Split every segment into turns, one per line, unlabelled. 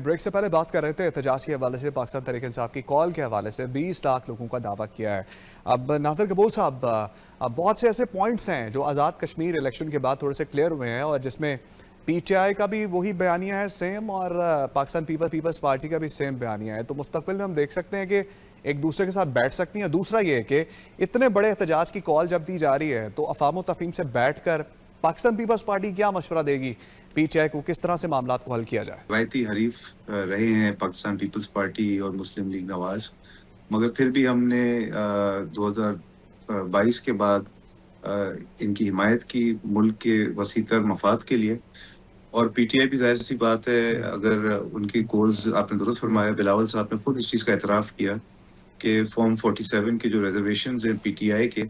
Break से पहले बात कर रहे थे एहतजाज के हवाले से, पाकिस्तान तहरीक इंसाफ की कॉल के हवाले से 20 लाख लोगों का दावा किया है। अब नादिर कबूल साहब, अब बहुत से ऐसे पॉइंट्स हैं जो आज़ाद कश्मीर इलेक्शन के बाद थोड़े से क्लियर हुए हैं और जिसमें पीटीआई का भी वही बयानिया है सेम और पाकिस्तान पीपल्स पार्टी का भी सेम बयानिया है। तो मुस्तकबिल में हम देख सकते हैं कि एक दूसरे के साथ बैठ सकती हैं। दूसरा ये है कि इतने बड़े एहतजाज की कॉल जब दी जा रही है तो अफाम तफहीम से बैठ कर पाकिस्तान पीपल्स पार्टी क्या मशवरा देगी पीटीआई को, किस तरह से मामला को हल किया जाए?
रवायती हरीफ रहे हैं पाकिस्तान पीपल्स पार्टी और मुस्लिम लीग नवाज, मगर फिर भी हमने 2022 के बाद इनकी हिमायत की मुल्क के वसीतर मफाद के लिए। और पीटीआई भी जाहिर सी बात है, अगर उनकी गोल्स आपने दुरुस्त फरमाया, बिलावल साहब ने खुद इस चीज़ का एतराफ़ किया कि फॉर्म 47 के जो रिजर्वेशन हैं पीटीआई के,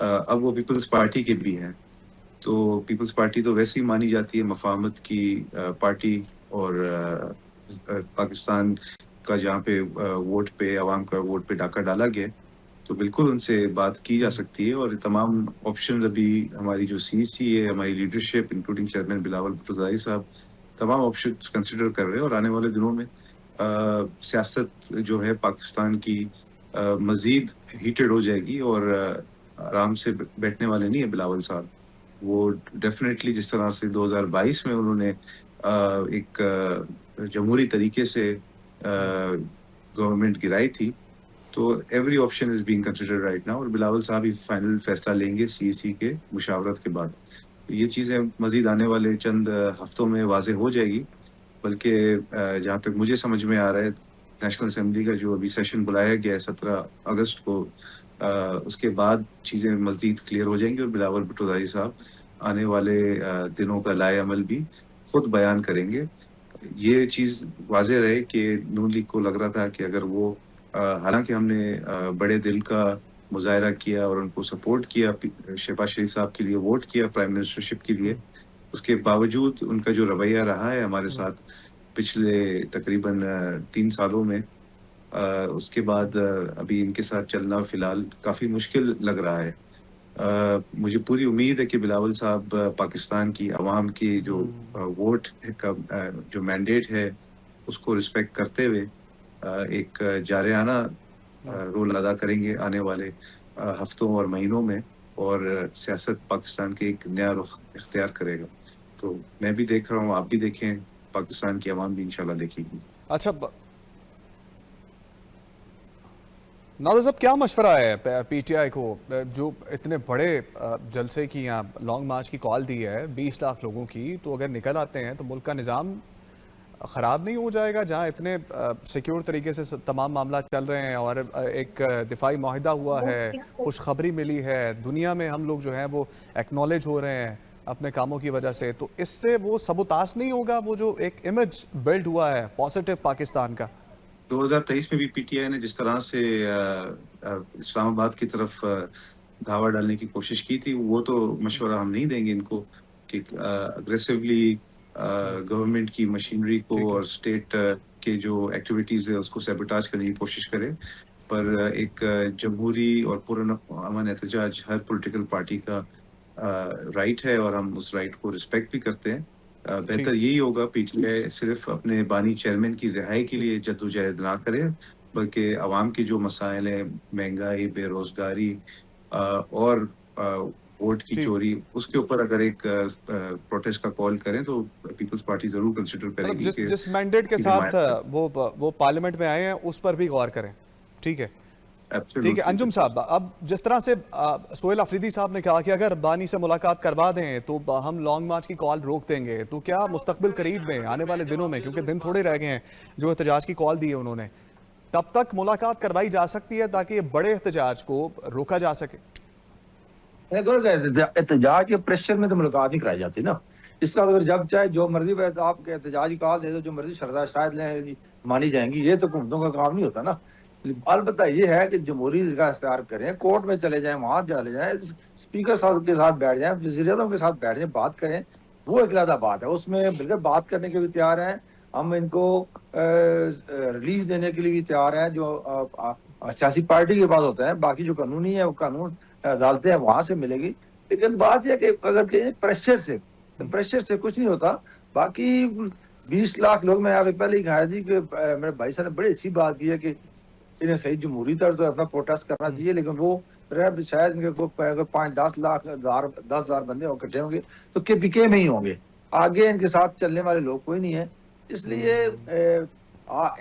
अब वो पीपल्स पार्टी के भी हैं। तो पीपल्स पार्टी तो वैसे ही मानी जाती है मफाहमत की पार्टी, और पाकिस्तान का जहाँ पे वोट पे, आवाम का वोट पे डाका डाला गया, तो बिल्कुल उनसे बात की जा सकती है। और तमाम ऑप्शंस अभी हमारी जो सीसी है, हमारी leadership including chairman Bilawal Bhutto साहब, तमाम ऑप्शंस कंसिडर कर रहे हैं। और आने वाले दिनों में सियासत जो है पाकिस्तान की मज़ीद हीटेड हो जाएगी, और आराम से बैठने वाले नहीं है बिलावल साहब। वो डेफिनेटली जिस तरह से 2022 में उन्होंने एक जमहूरी तरीके से गवर्नमेंट गिराई थी, तो every option is being considered right now, और बिलावल साहब ही फाइनल फैसला लेंगे सीईसी के मुशावरत के बाद। तो ये चीज़ें मज़ीद आने वाले चंद हफ्तों में वाज़ेह हो जाएगी। बल्कि जहाँ तक मुझे समझ में आ रहा है, नेशनल असेंबली का जो अभी सेशन बुलाया गया है 17 अगस्त को, उसके बाद चीज़ें मज़ीद क्लियर हो जाएंगी और बिलावल भुट्टो साहब आने वाले दिनों का लाए अमल भी खुद बयान करेंगे। ये चीज़ वाज़ेह रहे कि नून लीग को लग रहा था कि अगर वो हालांकि हमने बड़े दिल का मुजाहरा किया और उनको सपोर्ट किया, शहबाज शरीफ साहब के लिए वोट किया प्राइम मिनिस्टरशिप के लिए, उसके बावजूद उनका जो रवैया रहा है हमारे साथ पिछले तकरीबन 3 सालों में, उसके बाद अभी इनके साथ चलना फ़िलहाल काफ़ी मुश्किल लग रहा है। मुझे पूरी उम्मीद है कि बिलावल साहब पाकिस्तान की आवाम की जो वोट का जो मैंडेट है उसको रिस्पेक्ट करते हुए एक जारियाना रोल अदा करेंगे आने वाले हफ्तों और महीनों में, और सियासत पाकिस्तान के एक नया रुख इख्तियार करेगा। तो मैं भी देख रहा हूँ, आप भी देखें, पाकिस्तान की आवाम भी इंशाल्लाह देखेगी।
अच्छा नादिर साहब, क्या मशवरा है पीटीआई को जो इतने बड़े जलसे की या लॉन्ग मार्च की कॉल दी है 20 लाख लोगों की, तो अगर निकल आते हैं तो मुल्क का निज़ाम ख़राब नहीं हो जाएगा? जहां इतने सिक्योर तरीके से तमाम मामला चल रहे हैं और एक दिफाई माहिदा हुआ है, खुशखबरी मिली है, दुनिया में हम लोग जो है वो एक्नॉलेज हो रहे हैं अपने कामों की वजह से, तो इससे वो सबुताश नहीं होगा वो जो एक इमेज बिल्ड हुआ है पॉजिटिव पाकिस्तान का?
2023 में भी पीटीआई ने जिस तरह से इस्लामाबाद की तरफ धावा डालने की कोशिश की थी, वो तो मशवरा हम नहीं देंगे इनको कि अग्रेसिवली गवर्नमेंट की मशीनरी को और स्टेट के जो एक्टिविटीज़ है उसको सैबोटाज करने की कोशिश करें। पर एक जमहूरी और पुरअमन एहतजाज हर पॉलिटिकल पार्टी का राइट है, और हम उस राइट को रिस्पेक्ट भी करते हैं। बेहतर यही होगा पीटीआई सिर्फ अपने बानी चेयरमैन की रिहाई के लिए जद्दोजहद ना करे, बल्कि आवाम के जो मसाइल हैं, महंगाई, बेरोजगारी और वोट की चोरी, उसके ऊपर अगर एक प्रोटेस्ट का कॉल करें तो पीपल्स पार्टी जरूर कंसिडर करेगी।
जिस मैंडेट के साथ वो पार्लियामेंट में आए हैं उस पर भी गौर करें। ठीक है, ठीक है। अंजुम साहब, अब जिस तरह से सोहेल अफरीदी साहब ने कहा कि अगर बानी से मुलाकात करवा दें तो हम लॉन्ग मार्च की कॉल रोक देंगे, तो क्या मुस्तकबिल करीब में आने वाले दिनों में, क्योंकि दिन थोड़े रह गए हैं जो एहतजाज की कॉल दी है उन्होंने, तब तक मुलाकात करवाई जा सकती है ताकि बड़े एहतजाज को रोका जा सके?
एहतजाज के प्रेशर में तो मुलाकात नहीं कराई जाती ना। इसका अगर जब चाहे जो मर्जी आपके एहतजाज की कॉल दे दो, जो मर्जी शरदा शायद लें, मानी जाएंगी। ये तो हुकूमतों का काम नहीं होता ना। अलबत्ता ये है कि जमहूरी का इख्तियार करें, कोर्ट में चले जाएं, वहां चले जाएं, स्पीकर साहब के साथ बैठ जाएं, वज़ीर-ए-आज़म के साथ बैठ जाएं, बात करें। वो एक अलग बात है, उसमें बिल्कुल बात करने के भी तैयार हैं। हम इनको रिलीज देने के लिए भी तैयार हैं, जो सियासी पार्टी के पास होता है। बाकी जो कानूनी है वो कानून अदालतें हैं, वहां से मिलेगी। लेकिन बात यह कि अगर प्रेशर से कुछ नहीं होता। बाकी 20 लाख लोग, मैं आपसे पहले ही कहा जी कि मेरे भाई साहब ने बड़ी अच्छी बात की है कि इन्हें सही जमहूरी तौर तो अपना प्रोटेस्ट करना चाहिए, लेकिन वो शायद इनके को अगर 5-10 लाख 10,000 बंदे इकट्ठे होंगे तो केपीके में ही होंगे, आगे इनके साथ चलने वाले लोग कोई नहीं है। इसलिए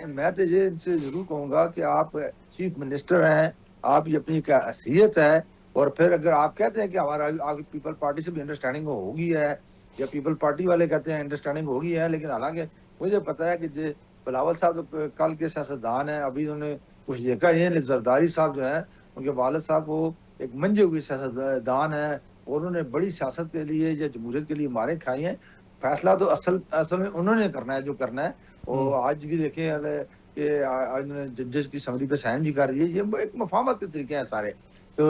मैं तो ये इनसे जरूर कहूंगा कि आप चीफ मिनिस्टर हैं, आप ये अपनी क्या हैसियत है, और फिर अगर आप कहते हैं कि हमारा आगे पीपल पार्टी से भी अंडरस्टैंडिंग होगी है, या पीपल पार्टी वाले कहते हैं अंडरस्टैंडिंग होगी है, लेकिन हालांकि मुझे पता है कि जो बिलावल साहब तो कल के सियासतदान है, अभी उन्होंने कुछ देखा ही है। जरदारी साहब जो है उनके वालिद साहब वो एक मंजे हुए सियासतदान है, और उन्होंने बड़ी सियासत के लिए या जमहूरियत के लिए मारें खाई हैं। फैसला तो असल में उन्होंने करना है जो करना है। और आज भी देखें कि आज जजेस की समरी पे साइन भी कर रही है, ये एक मफामत के तरीके हैं सारे। तो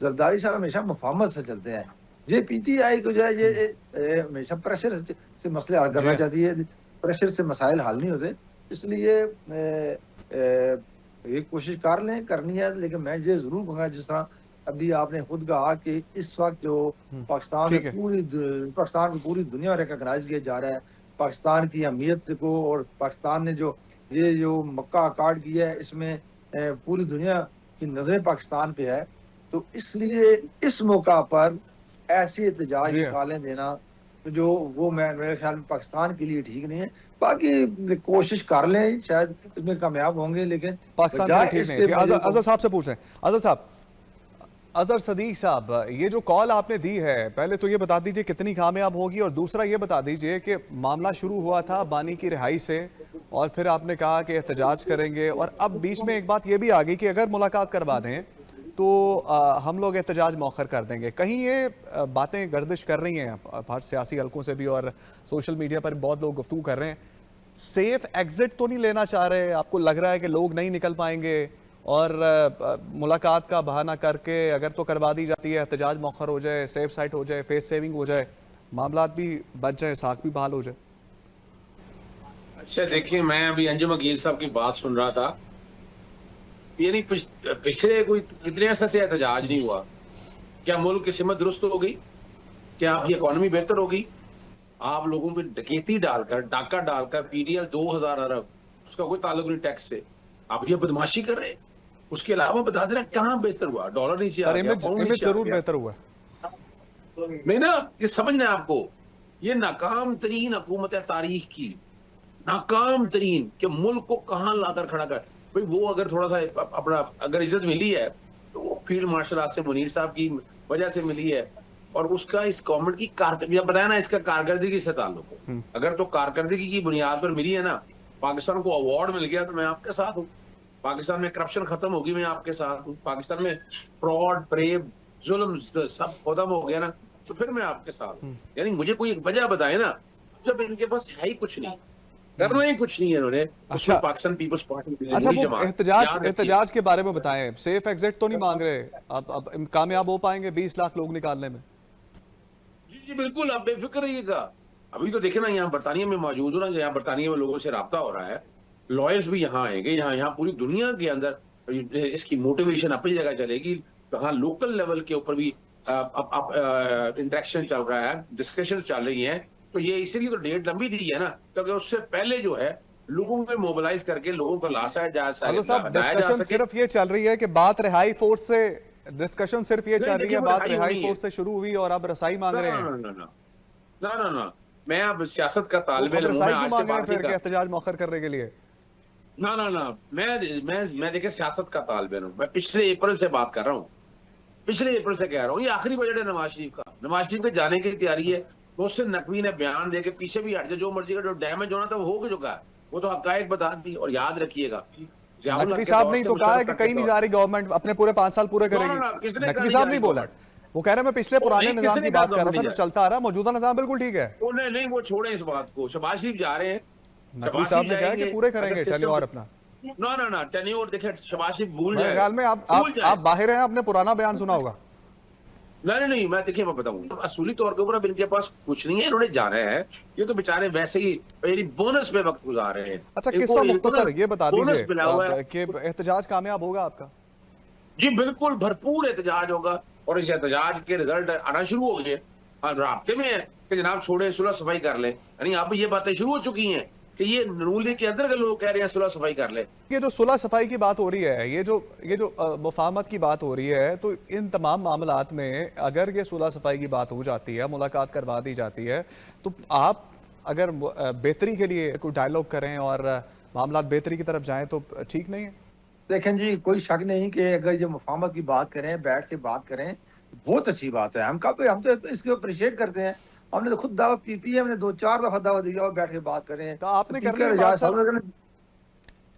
जरदारी साहब हमेशा मफामत से चलते हैं। ये पीटीआई को जो है ये हमेशा प्रेशर से मसले हल करना चाहती है, प्रेशर से मसाइल हल नहीं होते। इसलिए ये कोशिश कर लें, करनी है, लेकिन मैं ये जरूर कहूँगा जिस तरह अभी आपने खुद कहा कि इस वक्त जो पाकिस्तान को पूरी दुनिया में रिकॉग्नाइज किया जा रहा है, पाकिस्तान की अहमियत को, और पाकिस्तान ने जो मक्का अकार्ड किया है, इसमें पूरी दुनिया की नजरें पाकिस्तान पे है। तो इसलिए इस मौका पर ऐसी एहतजाज निकालें देना तो जो वो मेरे ख्याल में पाकिस्तान के लिए ठीक नहीं है। बाकी कोशिश कर लें, शायद इसमें कामयाब होंगे, लेकिन
पाकिस्तान के लिए ठीक नहीं है। अजहर साहब से पूछ रहे हैं, अजहर साहब, अजहर सदीक साहब, ये जो कॉल आपने दी है, पहले तो ये बता दीजिए कितनी कामयाब होगी, और दूसरा ये बता दीजिए कि मामला शुरू हुआ था बानी की रिहाई से, और फिर आपने कहा कि एहतजाज करेंगे, और अब बीच में एक बात ये भी आ गई कि अगर मुलाकात करवा दें तो हम लोग एहतजाज मौखर कर देंगे। कहीं ये बातें गर्दिश कर रही हैं हर सियासी हलकों से भी, और सोशल मीडिया पर बहुत लोग गुफ्तगू कर रहे हैं, सेफ एग्जिट तो नहीं लेना चाह रहे? आपको लग रहा है कि लोग नहीं निकल पाएंगे, और मुलाकात का बहाना करके अगर तो करवा दी जाती है, एहतजाज मौखर हो जाए, सेफ साइट हो जाए, फेस सेविंग हो जाए, मामला भी बच जाए, साख भी बहाल हो जाए?
अच्छा देखिए, मैं अभी अंजुम अकील साहब की बात सुन रहा था, यानी पिछले कोई कितने अर्से से एहतजाज नहीं हुआ। क्या मुल्क की सिमत दुरुस्त हो गई? क्या आपकी इकोनॉमी बेहतर होगी? आप लोगों पे डकैती डालकर, डाका डालकर पीडीएल 2000 अरब, उसका कोई ताल्लुक नहीं टैक्स से, आप ये बदमाशी कर रहे हैं। उसके अलावा बता देना कहाँ बेहतर हुआ? डॉलर नीचे आ गया, पाउंड नीचे
जरूर बेहतर हुआ
नहीं ना, ये समझना है आपको। ये नाकाम तरीन हुकूमत है तारीख की, नाकाम तरीन, कि मुल्क को कहाँ लाकर खड़ा कर। भाई वो अगर थोड़ा सा अपना अगर इज्जत मिली है तो वो फील्ड मार्शल आसिम मुनीर साहब की वजह से मिली है, और उसका इस गवर्नमेंट की कारकर्दगी, बताया ना, इसका कारकर्दगी से ताल्लुक है। अगर तो कारकर्दगी की बुनियाद पर मिली है ना, पाकिस्तान को अवार्ड मिल गया तो मैं आपके साथ हूँ। पाकिस्तान में करप्शन खत्म होगी, मैं आपके साथ हूँ। पाकिस्तान में फ्रॉड, प्रेम, जुल्म सब खत्म हो गया ना, तो फिर मैं आपके साथ हूँ। यानी मुझे कोई एक वजह बताए ना, जब इनके पास है ही कुछ नहीं, करना ही कुछ नहीं है इन्होंने।
अच्छा,
पाकिस्तान पीपल्स पार्टी,
अच्छा, वो एहतजाज के बारे में बताएं। सेफ एग्जिट तो नहीं मांग रहे? अब कामयाब हो पाएंगे 20 लाख लोग निकालने में?
जी जी बिल्कुल, आप बेफिक्र रहिएगा। अभी तो देखे ना, यहाँ बरतानिया में मौजूद हो ना, यहाँ बरतानिया में लोगों से रब्ता हो रहा है, लॉयर्स भी यहाँ आएंगे, यहाँ पूरी दुनिया के अंदर इसकी मोटिवेशन अपनी जगह चलेगी। यहाँ लोकल लेवल के ऊपर भी इंटरेक्शन चल रहा है, डिस्कशन चल रही है। तो ये इसीलिए तो डेट लंबी दी है ना, क्योंकि उससे पहले जो है लोगों को मोबिलाइज करके लोगों को लाया जा
सके। डिस्कशन सिर्फ ये चल रही है कि बात रिहाई फोर्स से, डिस्कशन सिर्फ ये चल रही है, बात रिहाई फोर्स से शुरू हुई और अब रसाई मांग रहे हैं?
ना, मैं अब सियासत का तालिब इल्म
हूं, फिर एहतजाज मौखर करने के लिए।
ना, मैं देखिए सियासत का तालिब इल्म हूं। मैं पिछले अप्रैल से बात कर रहा हूँ, पिछले अप्रैल से कह रहा हूँ। ये आखिरी बजट है नवाज शरीफ का, नवाज शरीफ के जाने की तैयारी है। उससे नकवी ने बयान दे के पीछे भी हट जाए, जो मर्जी का, जो डैमेज होना था वो हो चुका है, वो तो हकायक बता दी। और याद रखिएगा,
नकवी साहब ने तो कहा है कि कहीं नहीं जा रही गवर्नमेंट, अपने पूरे 5 साल पूरे करेगी। नकवी साहब नहीं बोला, वो कह रहे मैं पिछले पुराने निजाम की बात कर रहा था जो चलता आ रहा, मौजूदा निजाम बिल्कुल ठीक है।
नहीं, वो छोड़े इस बात को। शहबाज शरीफ जा रहे हैं,
नकवी साहब ने कहा कि पूरे करेंगे टेन्योर अपना।
ना, टेन्योर देखे शहबाज शरीफ भूल जाए।
ख्याल में आप बाहर हैं, आपने पुराना बयान सुना होगा।
नहीं, मैं देखिए, मैं बताऊं, असूली तौर के ऊपर अब इनके पास कुछ नहीं है, इन्होंने जाना है। ये तो बेचारे वैसे ही बोनस पे वक्त गुजार रहे हैं।
अच्छा, किस्सा मुख्तसर ये बता दीजिए कि एहतजाज कामयाब होगा आपका?
जी बिल्कुल, भरपूर एहतजाज होगा, और इस एहतजाज के रिजल्ट आना शुरू हो गए। राब्ते में है कि जनाब छोड़े, सुलह सफाई कर ले, यानी अब ये बातें शुरू हो चुकी हैं कि ये नून लीग के अंदर के लोग कह रहे हैं सुलह सफाई कर ले।
ये जो सुलह सफाई की बात हो रही है, ये जो मुफाहमत की बात हो रही है, तो इन तमाम मामलात में अगर ये सुलह सफाई की बात हो जाती है, मुलाकात करवा दी जाती है, तो आप अगर बेहतरी के लिए कोई डायलॉग करें और मामला बेहतरी की तरफ जाएं तो ठीक नहीं है?
देखें जी, कोई शक नहीं कि अगर ये मुफाहमत की बात करें, बैठ के बात करें, बहुत अच्छी बात है। हम तो इसको अप्रिशिएट करते हैं। हमने तो खुद दावा पीपीएम ने 2-4 दफा दावा दिया और बैठ के बात करें।
तो आपने करनी है बात सर,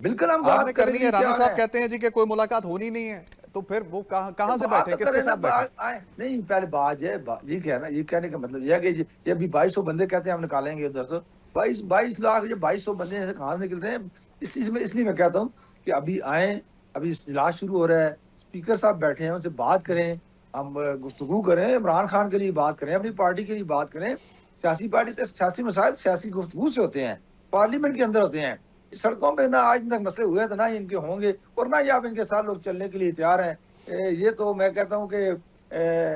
बिल्कुल हम
आपने
बात
करनी है। राना साहब
है।
कहते हैं जी कि कोई मुलाकात होनी नहीं है, तो फिर वो कहाँ से बैठे, किसके साथ बैठे?
नहीं, पहले बात ये कहना, ये कहने का मतलब यह है कि ये अभी 2200 बंदे कहते हैं हम निकालेंगे उधर से 22 लाख, ये 2200 बंदे कहाँ से निकल रहे हैं? इसलिए मैं कहता हूँ कि अभी आए, अभी इजलास शुरू हो रहा है, स्पीकर साहब बैठे हैं, उनसे बात करें, हम गुफ्तगू करें, इमरान खान के लिए बात करें, अपनी पार्टी के लिए बात करें। सियासी पार्टी तो सियासी मसाइल सियासी गुफ्तगू से होते हैं, पार्लियामेंट के अंदर होते हैं। सड़कों पे ना आज तक मसले हुए तो ना ही इनके होंगे, और ना ही आप इनके साथ लोग चलने के लिए तैयार हैं। ये तो मैं कहता हूँ कि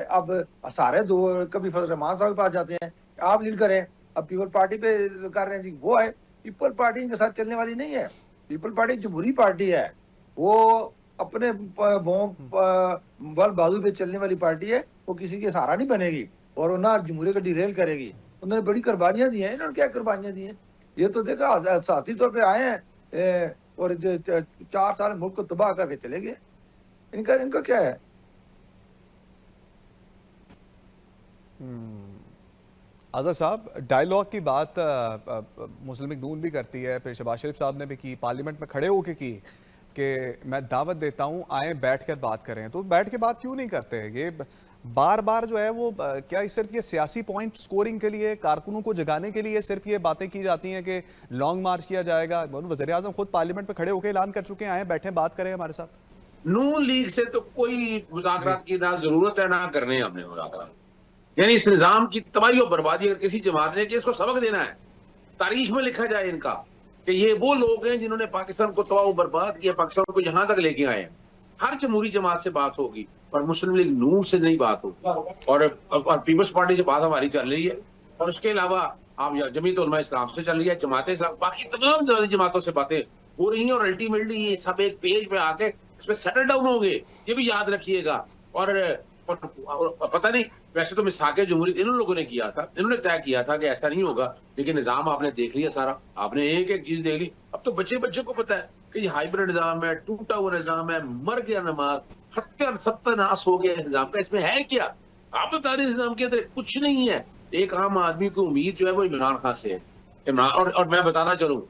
अब सारे दो कभी फजल रहमान साहब के पास जाते हैं, आप लीड करें। अब पीपल पार्टी पे कर रहे हैं जी, वो है पीपल पार्टी इनके साथ चलने वाली नहीं है। पीपल पार्टी जमहूरी पार्टी है, वो अपने बल बाजू पे चलने वाली पार्टी है, वो किसी के सहारा नहीं बनेगी और वो ना जमहूरियत को डिरेल करेगी। उन्होंने बड़ी कुर्बानियां दी हैं, इन्होंने क्या कुर्बानियां दी हैं? ये तो देखा साथी तौर पे आए हैं और 4 साल मुल्क को तबाह करके चले गए। इनका क्या है?
आज़ाद साहब, डायलॉग की बात मुस्लिम लीग नून भी करती है, फिर शहबाज शरीफ साहब ने भी की, पार्लियामेंट में खड़े होके की कि मैं दावत देता हूं आए बैठ कर बात करें। तो बैठ के बात क्यों नहीं करते? ये बार बार जो है वो क्या सिर्फ ये सियासी पॉइंट स्कोरिंग के लिए, कारकुनों को जगाने के लिए सिर्फ ये बातें की जाती हैं कि लॉन्ग मार्च किया जाएगा? वज़ीर आज़म खुद पार्लियामेंट में खड़े होकर ऐलान कर चुके हैं आए बैठे बात करें हमारे साथ।
नून लीग से तो कोई मुज़ाकरात की ना जरूरत है ना करने हमने मुज़ाकरात। यानी इस निजाम की तबाही और बर्बादी अगर किसी जमात ने कि इसको सबक देना है, तारीख में लिखा जाए इनका कि ये वो लोग हैं जिन्होंने पाकिस्तान को तबाह और बर्बाद किया, पाकिस्तान को यहां तक लेके आए हैं। हर जमहूरी जमात से बात होगी और मुस्लिम लीग नून से नहीं बात होगी, और पीपल्स पार्टी से बात हमारी चल रही है, और उसके अलावा आप जमीयत उलमा इस्लाम से चल रही है, जमात इस्लाम, बाकी तमाम जमातों से बातें हो रही हैं। और अल्टीमेटली ये सब एक पेज पे आके इस पे सेटल डाउन होंगे, ये भी याद रखिएगा। और पता नहीं, वैसे तो मिसाके जमहूरियत इन लोगों ने किया था, इन्होंने तय किया था कि ऐसा नहीं होगा, लेकिन निजाम आपने देख लिया सारा, आपने एक एक चीज देख ली। अब तो बच्चे को पता है कि ये हाइब्रिड निजाम है, टूटा हुआ निजाम है, मर गया नमाज, सत्यानाश हो गया निजाम का, इसमें है क्या? आप बता रहे निजाम के अंदर कुछ नहीं है। एक आम आदमी को उम्मीद जो है वो इमरान खान से है। इमरान और मैं बताना चलूं,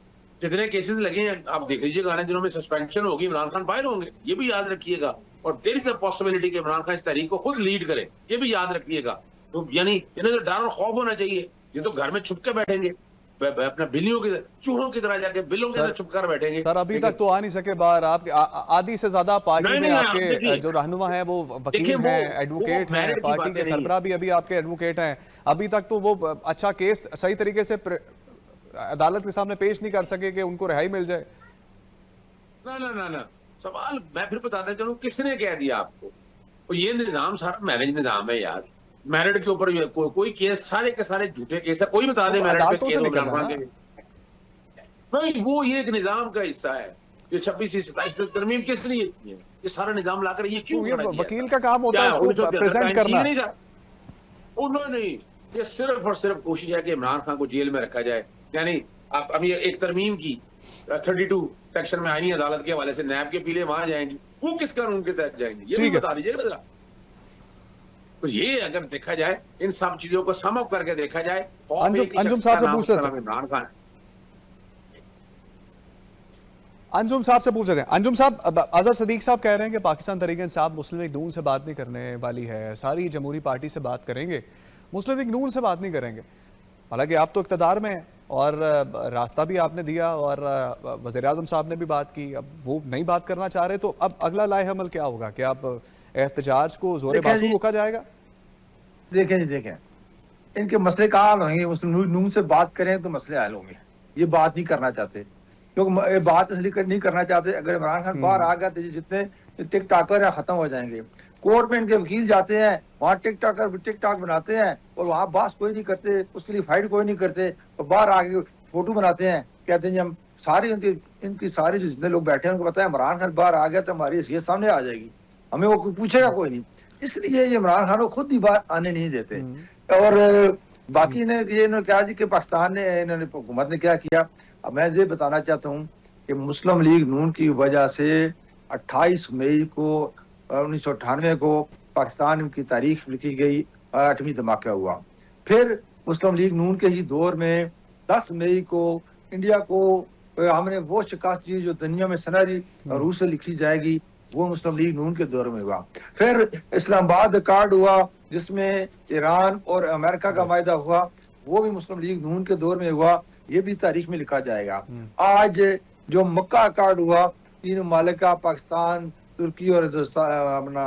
जितने केसेस लगे हैं आप देख लीजिएगा, जिन्होंने सस्पेंशन होगी, इमरान खान बाहर होंगे, ये भी याद रखिएगा। और देयर इज अ पॉसिबिलिटी कि इमरान खान इस तहरीक को खुद लीड करे, ये भी याद रखिएगा। तो यानी इन्हें तो डर और खौफ होना चाहिए, ये तो घर में छुप के बैठेंगे, अपना बिल्लियों की चूहों की तरह जाके बिल्लों के अंदर छुप कर बैठेंगे।
सर अभी तक तो आ नहीं सके बाहर। आप आधी से ज्यादा पार्टी में आपके जो रहनुमा है वो वकील हैं, एडवोकेट हैं, पार्टी के सरबराह भी अभी आपके एडवोकेट हैं। अभी तक तो वो अच्छा केस सही तरीके से अदालत के सामने पेश नहीं कर सके कि उनको रिहाई मिल जाए।
ना सवाल मैं फिर बताना चाहूँ, किसने कह दिया आपको? तो ये निजाम सारा मैरिज निजाम है यार। मैरिड के ऊपर कोई केस, सारे के सारे झूठे केस है। कोई बता दे मैरिड पे केस नहीं, वो ये एक निजाम का हिस्सा है। ये 26-27 तरमीम किस लिए की है? ये सारा निजाम लाकर ये क्यों?
ये वकील का काम होता है उसको प्रेजेंट करना।
उन्होंने नहीं, ये सिर्फ और सिर्फ कोशिश है कि इमरान खान को जेल में रखा जाए। यानी आप अभी एक तरमीम की 32 सेक्शन में आईनी अदालत के हवाले से नैब के पीले वहां जाएंगी, वो किस कानून के तहत जाएंगे ये भी बता दीजिएगा जरा। तो ये अगर देखा जाए, इन सब चीजों को सम अप करके देखा जाए।
अंजुम साहब से पूछ रहे थे,
इमरान खान
अंजुम साहब से पूछ रहे हैं। अंजुम साहब, आज़ाद सदीक साहब कह रहे हैं कि पाकिस्तान तहरीक इंसाफ मुस्लिम लीग नून से बात नहीं करने वाली है, सारी जमहूरी पार्टी से बात करेंगे, मुस्लिम लीग नून से बात नहीं करेंगे। हालांकि आप तो इक़्तिदार में हैं और रास्ता भी आपने दिया और वज़ीर आज़म साहब ने भी बात की, अब वो नहीं बात करना चाह रहे, तो अब अगला लाए अमल क्या होगा? क्या अब एहतजाज को जोर बाजू रोका जाएगा?
देखें इनके मसले कहाँ हल होंगे? मुस्लिम नून से बात करें तो मसले हल होंगे। ये बात नहीं करना चाहते, क्योंकि बात इसलिए नहीं करना चाहते, अगर इमरान खान बाहर आ गया तो जितने टिक टाकर है खत्म हो जाएंगे। कोर्ट में इनके वकील जाते हैं, वहाँ टिक टाक बनाते हैं और वहाँ बात कोई नहीं करते, उसके लिए फाइट कोई नहीं करते, और बाहर आके फोटो बनाते हैं कहते हैं जी हम सारी इनकी सारी जो जितने लोग बैठे हैं उनको पता है इमरान खान बाहर आ गया तो हमारी हैसियत सामने आ जाएगी, हमें वो कोई पूछेगा कोई नहीं, इसलिए ये इमरान खान को खुद ही बाहर आने नहीं देते। और बाकी ने ये इन्होंने कहा जी कि पाकिस्तान ने इन्होंने हुकूमत ने क्या किया। अब मैं ये बताना चाहता हूँ कि मुस्लिम लीग नून की वजह से 28 मई को 1998 को पाकिस्तान की तारीख लिखी गई, 8वीं धमाका हुआ। फिर मुस्लिम लीग नून के ही दौर में 10 मई को इंडिया को हमने वो शिकस्त दी जो दुनिया में सनहरी रूह से लिखी जाएगी, वो मुस्लिम लीग नून के दौर में हुआ। फिर इस्लामाबाद अकार्ड हुआ जिसमें ईरान और अमेरिका का मायदा हुआ, वो भी मुस्लिम लीग नून के दौर में हुआ, ये भी तारीख में लिखा जाएगा। आज जो मक्का अकार्ड हुआ 3 ममालिक का, पाकिस्तान, तुर्की और अपना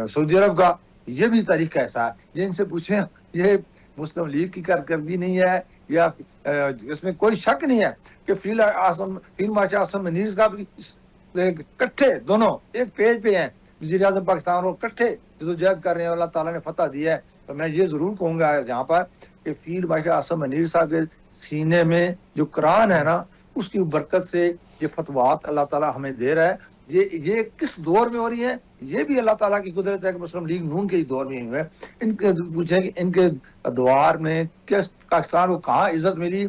सऊदी अरब का, ये भी तारीख का ऐसा है। ये इनसे पूछें, ये मुस्लिम लीग की कारकर्दगी नहीं है या इसमें कोई शक नहीं है कि फील्ड मार्शल आसम मनीर साहब इकट्ठे दोनों एक पेज पे हैं, वज़ीर आज़म पाकिस्तान और इकट्ठे जदोजहद कर रहे हैं, अल्लाह ताला ने फतह दिया है। तो मैं ये जरूर कहूंगा यहाँ पर कि फील्ड मार्शल आसम मनीर साहब के सीने में जो कुरान है ना, उसकी बरकत से ये फतवात अल्लाह ताला हमें दे रहा है। ये किस दौर में हो रही है, ये भी अल्लाह ताला की कुदरत है कि मुस्लिम लीग नून के ही दौर में हुए। इनके पूछे कि इनके द्वार में किस पाकिस्तान को कहाँ इज्जत मिली,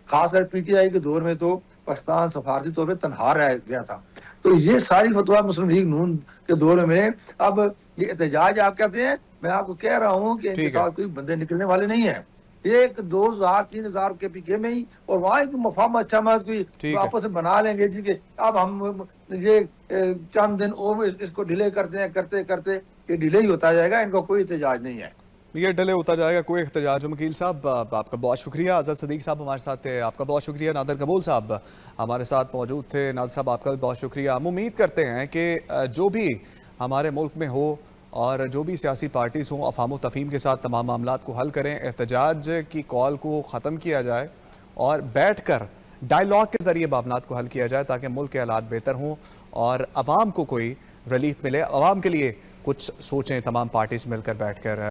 खासकर पीटीआई के दौर में तो पाकिस्तान सफारती तौर पर तनहा रह गया था। तो ये सारी फतवा मुस्लिम लीग नून के दौर में। अब ये एहतजाज आप कहते हैं, मैं आपको कह रहा हूँ कि इनके साथ कोई बंदे निकलने वाले नहीं है। 1-2,000-3,000 के पीके में ही, और वहाँ एक मफाम अच्छा मत कोई आपस में बना लेंगे जी के अब हम ये चंद दिन और इसको डिले करते करते ये डिले ही होता जाएगा, इनका कोई एहतजाज नहीं है।
ये डिले होता जाएगा, कोई एहतजाज। वकील साहब आपका बहुत शुक्रिया। आज़ाद सदीक साहब हमारे साथ थे, आपका बहुत शुक्रिया। नादर कबूल साहब हमारे साथ मौजूद थे, नादर साहब आपका भी बहुत शुक्रिया। हम उम्मीद करते हैं कि जो भी हमारे मुल्क में हो और जो भी सियासी पार्टीज़ हों, अफ़ाम तफ़हीम के साथ तमाम मामलात को हल करें, एहतजाज की कॉल को ख़त्म किया जाए और बैठ कर डायलॉग के ज़रिए मामलात को हल किया जाए ताकि मुल्क के हालात बेहतर हों और आवाम को कोई रिलीफ मिले, आवाम के लिए कुछ सोचें तमाम पार्टीज़ मिलकर बैठ कर।